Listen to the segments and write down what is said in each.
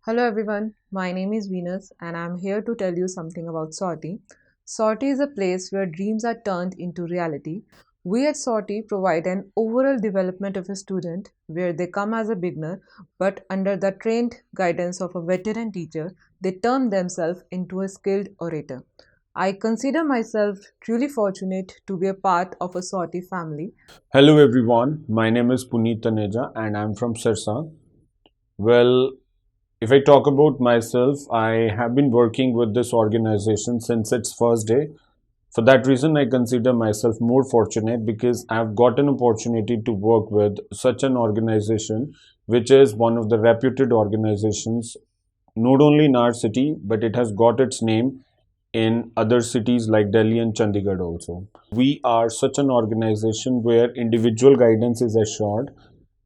Hello everyone, my name is Venus and I'm here to tell you something about SORTIE. SORTIE is a place where dreams are turned into reality. We at SORTIE provide an overall development of a student where they come as a beginner, but under the trained guidance of a veteran teacher, they turn themselves into a skilled orator. I consider myself truly fortunate to be a part of a SORTIE family. Hello everyone, my name is Puneet Taneja and I'm from Sirsa. Well, if I talk about myself, I have been working with this organization since its first day. For that reason, I consider myself more fortunate because I've got an opportunity to work with such an organization, which is one of the reputed organizations, not only in our city, but it has got its name in other cities like Delhi and Chandigarh also. We are such an organization where individual guidance is assured,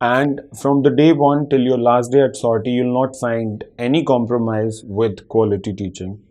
and from the day one till your last day at sortie, you'll not find any compromise with quality teaching.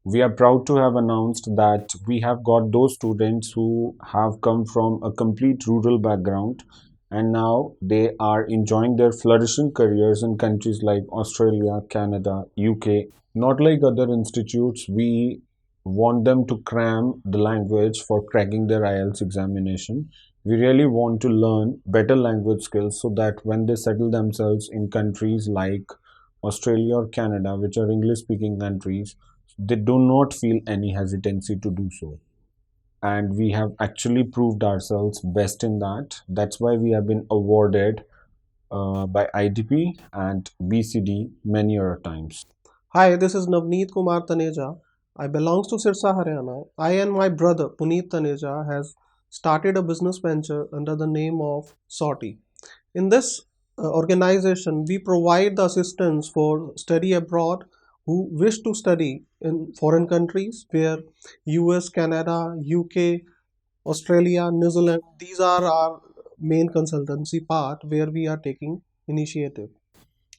We are proud to have announced that we have got those students who have come from a complete rural background and now they are enjoying their flourishing careers in countries like Australia, Canada, UK. Not like other institutes, we want them to cram the language for cracking their IELTS examination. We really want to learn better language skills so that when they settle themselves in countries like Australia or Canada, which are English speaking countries, they do not feel any hesitancy to do so. And we have actually proved ourselves best in that. That's why we have been awarded by IDP and BCD many other times. Hi, this is Navneet Kumar Taneja. I belongs to Sirsa, Haryana. I and my brother Puneet Taneja has started a business venture under the name of SORTIE. In this organization, we provide the assistance for study abroad who wish to study in foreign countries where US, Canada, UK, Australia, New Zealand, these are our main consultancy part where we are taking initiative.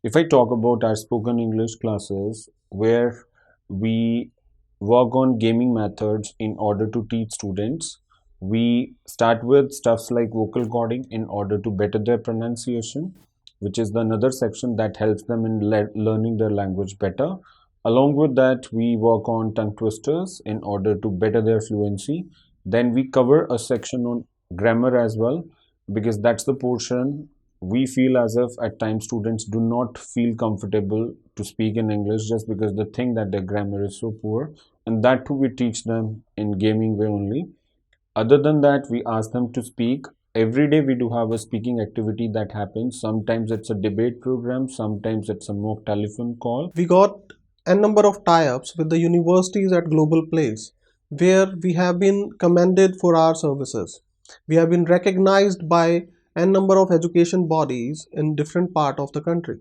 If I talk about our spoken English classes, where we work on gaming methods in order to teach students, we start with stuffs like vocal coding in order to better their pronunciation, which is the another section that helps them in learning their language better. Along with that, we work on tongue twisters in order to better their fluency. Then we cover a section on grammar as well, because that's the portion we feel as if at times students do not feel comfortable to speak in English just because they think that their grammar is so poor, and that too we teach them in gaming way only. Other than that, we ask them to speak. Every day we do have a speaking activity that happens. Sometimes it's a debate program, sometimes it's a mock telephone call. We got a number of tie-ups with the universities at global place where we have been commended for our services. We have been recognized by a number of education bodies in different part of the country.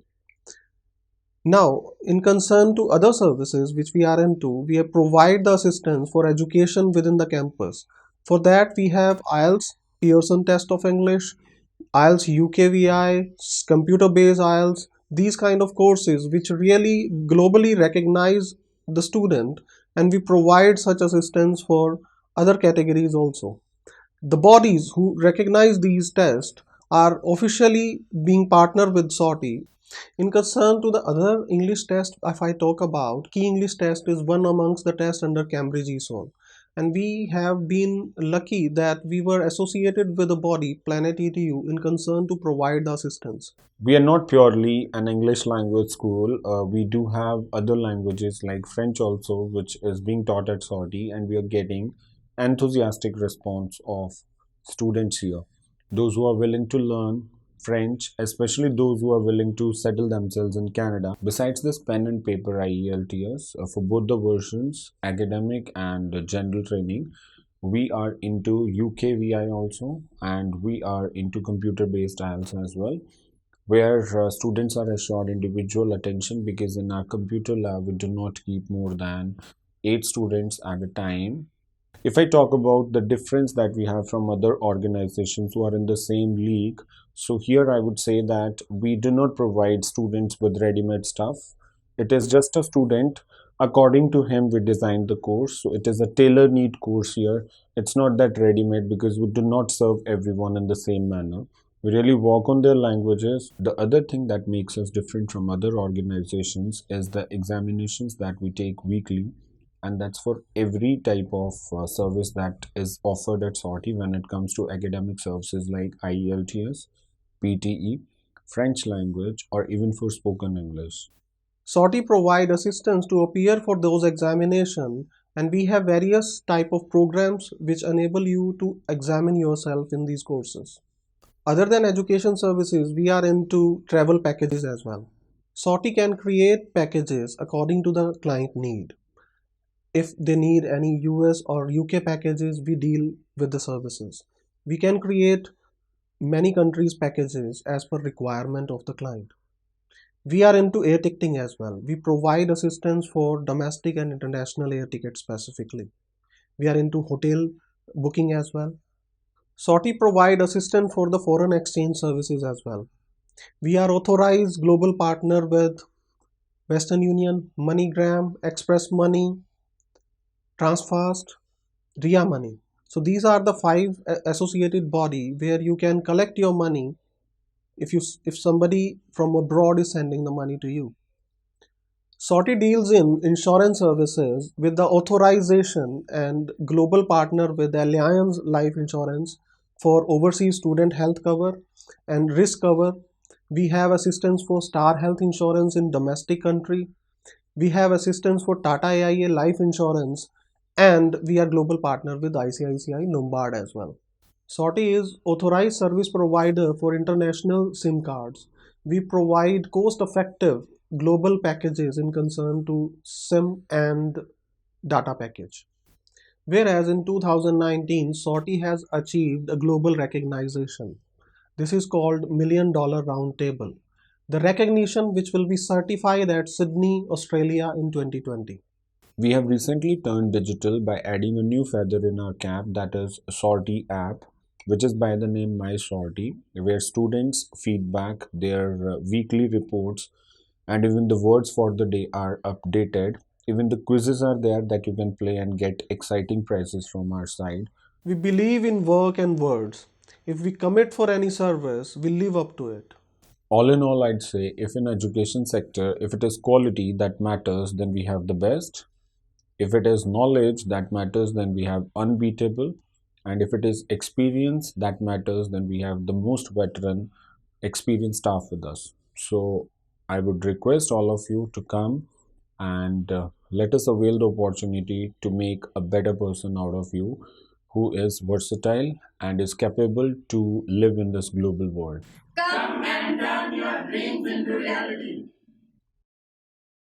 Now, in concern to other services which we are into, we have provide the assistance for education within the campus. For that, we have IELTS, Pearson Test of English, IELTS UKVI, computer-based IELTS, these kind of courses which really globally recognize the student, and we provide such assistance for other categories also. The bodies who recognize these tests are officially being partnered with SORTIE. In concern to the other English test, if I talk about, Key English test is one amongst the tests under Cambridge Cesol. And we have been lucky that we were associated with a body, Planet EDU, in concern to provide the assistance. We are not purely an English language school. We do have other languages like French also, which is being taught at Saudi, and we are getting enthusiastic response of students here. Those who are willing to learn French, especially those who are willing to settle themselves in Canada. Besides this pen and paper IELTS, for both the versions, academic and general training, we are into UKVI also, and we are into computer-based IELTS as well, where students are assured individual attention because in our computer lab we do not keep more than 8 students at a time. If I talk about the difference that we have from other organizations who are in the same league, so here I would say that we do not provide students with ready-made stuff. It is just a student. According to him, we designed the course. So it is a tailor-made course here. It's not that ready-made because we do not serve everyone in the same manner. We really work on their languages. The other thing that makes us different from other organizations is the examinations that we take weekly, and that's for every type of service that is offered at SORTIE when it comes to academic services like IELTS, PTE, French language, or even for spoken English. SORTIE provide assistance to appear for those examinations, and we have various type of programs which enable you to examine yourself in these courses. Other than education services, we are into travel packages as well. SORTIE can create packages according to the client need. If they need any US or UK packages, we deal with the services. We can create many countries packages as per requirement of the client. We are into air ticketing as well. We provide assistance for domestic and international air tickets specifically. We are into hotel booking as well. SORTIE provide assistance for the foreign exchange services as well. We are authorized global partner with Western Union, MoneyGram, Express Money, TRANSFAST, RIYA Money. So these are the 5 associated body where you can collect your money if somebody from abroad is sending the money to you. SORTIE deals in insurance services with the authorization and global partner with Allianz Life Insurance for overseas student health cover and risk cover. We have assistance for Star Health Insurance in domestic country. We have assistance for Tata AIA Life Insurance, and we are global partner with ICICI Lombard as well. SORTIE is authorized service provider for international SIM cards. We provide cost-effective global packages in concern to SIM and data package. Whereas in 2019, SORTIE has achieved a global recognition. This is called $1 Million Roundtable. The recognition which will be certified at Sydney, Australia in 2020. We have recently turned digital by adding a new feather in our cap, that is SORTIE app, which is by the name My SORTIE, where students feedback their weekly reports and even the words for the day are updated. Even the quizzes are there that you can play and get exciting prizes from our side. We believe in work and words. If we commit for any service, we live up to it. All in all, I'd say if in education sector, if it is quality that matters, then we have the best. If it is knowledge that matters, then we have unbeatable. And if it is experience that matters, then we have the most veteran experienced staff with us. So I would request all of you to come and let us avail the opportunity to make a better person out of you who is versatile and is capable to live in this global world. Come and turn your dreams into reality.